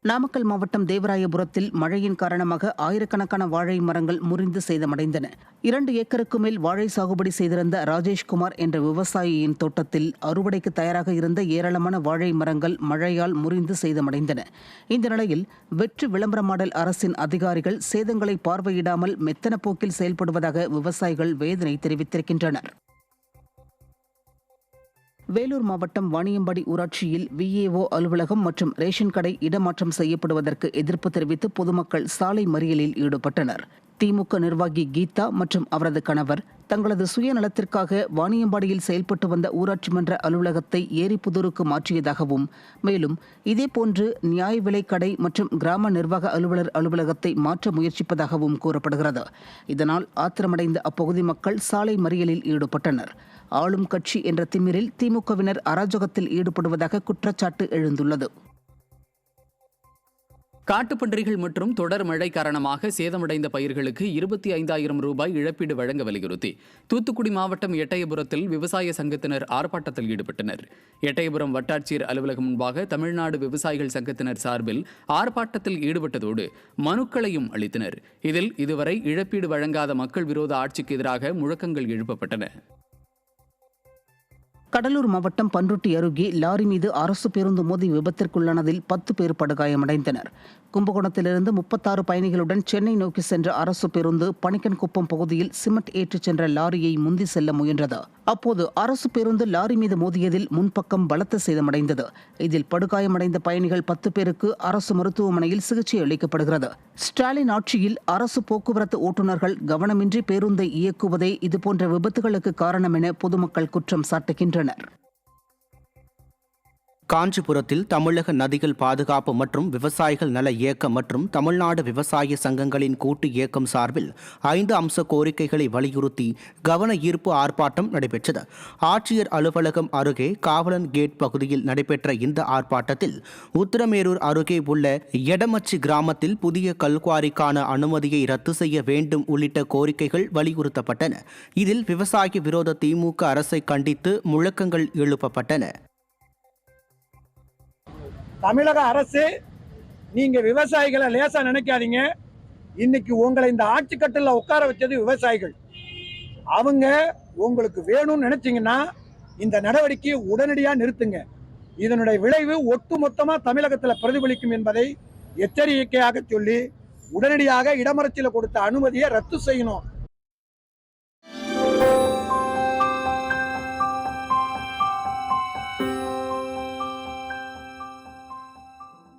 நாமக்கல் மாவட்டம் தேவராயபுரத்தில் மழையின் காரணமாக ஆயிரக்கணக்கான வாழை மரங்கள் முறிந்து சேதமடைந்தன. 2 ஏக்கருக்கு மேல் வாழை சாகுபடி செய்திருந்த ராஜேஷ்குமார் என்ற விவசாயியின் தோட்டத்தில் அறுவடைக்கு தயாராக இருந்த ஏராளமான வாழை மரங்கள் மழையால் முறிந்து சேதமடைந்தன. இந்த நிலையில் வெற்றி விளம்பரமாடல் அரசின் அதிகாரிகள் சேதங்களை பார்வையிடாமல் மெத்தன போக்கில் செயல்படுவதாக விவசாயிகள் வேதனை தெரிவித்திருக்கின்றனர். வேலூர் மாவட்டம் வாணியம்பாடி ஊராட்சியில் விஏஓ அலுவலகம் மற்றும் ரேஷன் கடை இடமாற்றம் செய்யப்படுவதற்கு எதிர்ப்பு தெரிவித்து பொதுமக்கள் சாலை மறியலில் ஈடுபட்டனர். திமுக நிர்வாகி கீதா மற்றும் அவரது கணவர் தங்களது சுயநலத்திற்காக வாணியம்பாடியில் செயல்பட்டு வந்த ஊராட்சி மன்ற அலுவலகத்தை ஏரிப்புதூருக்கு மாற்றியதாகவும், மேலும் இதேபோன்று நியாய விலைக் கடை மற்றும் கிராம நிர்வாக அலுவலர் அலுவலகத்தை மாற்ற முயற்சிப்பதாகவும் கூறப்படுகிறது. இதனால் ஆத்திரமடைந்த அப்பகுதி மக்கள் சாலை மறியலில் ஈடுபட்டனர். ஆளும் கட்சி என்ற திமிரில் திமுகவினர் அராஜகத்தில் ஈடுபடுவதாக குற்றச்சாட்டு எழுந்துள்ளது. காட்டுப்பன்றிகள் மற்றும் தொடர் மழை காரணமாக சேதமடைந்த பயிர்களுக்கு 25,000 ரூபாய் இழப்பீடு வழங்க வலியுறுத்தி தூத்துக்குடி மாவட்டம் எட்டயபுரத்தில் விவசாய சங்கத்தினர் ஆர்ப்பாட்டத்தில் ஈடுபட்டனர். எட்டயபுரம் வட்டாட்சியர் அலுவலகம் முன்பாக தமிழ்நாடு விவசாயிகள் சங்கத்தினர் சார்பில் ஆர்ப்பாட்டத்தில் ஈடுபட்டதோடு மனுக்களையும் அளித்தனர். இதில் இதுவரை இழப்பீடு வழங்காத மக்கள் விரோத ஆட்சிக்கு எதிராக முழக்கங்கள் எழுப்பப்பட்டன. கடலூர் மாவட்டம் பண்ருட்டி அருகே லாரி மீது அரசு பேருந்து மோதி விபத்திற்குள்ளானதில் 10 பேர் படுகாயமடைந்தனர். கும்பகோணத்திலிருந்து 36 பயணிகளுடன் சென்னை நோக்கி சென்ற அரசு பேருந்து பணிக்கன்குப்பம் பகுதியில் சிமெண்ட் ஏற்றிச் சென்ற லாரியை முந்தி செல்ல முயன்றது. அப்போது அரசு பேருந்து லாரி மீது மோதியதில் முன்பக்கம் பலத்த சேதமடைந்தது. இதில் படுகாயமடைந்த பயணிகள் 10 பேருக்கு அரசு மருத்துவமனையில் சிகிச்சை அளிக்கப்படுகிறது. ஸ்டாலின் ஆட்சியில் அரசு போக்குவரத்து ஓட்டுநர்கள் கவனமின்றி பேருந்தை இயக்குவதே இதுபோன்ற விபத்துகளுக்கு காரணம் என பொதுமக்கள் குற்றம் சாட்டுகின்றனர். காஞ்சிபுரத்தில் தமிழக நதிகள் பாதுகாப்பு மற்றும் விவசாயிகள் நல இயக்கம் மற்றும் தமிழ்நாடு விவசாய சங்கங்களின் கூட்டு இயக்கம் சார்பில் 5 அம்ச கோரிக்கைகளை வலியுறுத்தி கவன ஈர்ப்பு ஆர்ப்பாட்டம் நடைபெற்றது. ஆட்சியர் அலுவலகம் அருகே காவலன் கேட் பகுதியில் நடைபெற்ற இந்த ஆர்ப்பாட்டத்தில் உத்திரமேரூர் அருகே உள்ள எடமச்சி கிராமத்தில் புதிய கல்குவாரிக்கான அனுமதியை ரத்து செய்ய வேண்டும் உள்ளிட்ட கோரிக்கைகள் வலியுறுத்தப்பட்டன. இதில் விவசாய விரோத திமுக அரசை கண்டித்து முழக்கங்கள் எழுப்பப்பட்டன. தமிழக அரசு, நீங்க விவசாயிகளை லேசா நினைக்காதீங்க. இன்னைக்கு உங்களை இந்த ஆட்சி கட்டில உட்கார வச்சது விவசாயிகள். அவங்க உங்களுக்கு வேணும்னு நினைச்சீங்கன்னா இந்த நடவடிக்கையை உடனடியாக நிறுத்துங்க. இதனுடைய விளைவு ஒட்டுமொத்தமா தமிழகத்தில் பிரதிபலிக்கும் என்பதை எச்சரிக்கையாக சொல்லி உடனடியாக இடமரச்சில கொடுத்த அனுமதியை ரத்து செய்யணும்.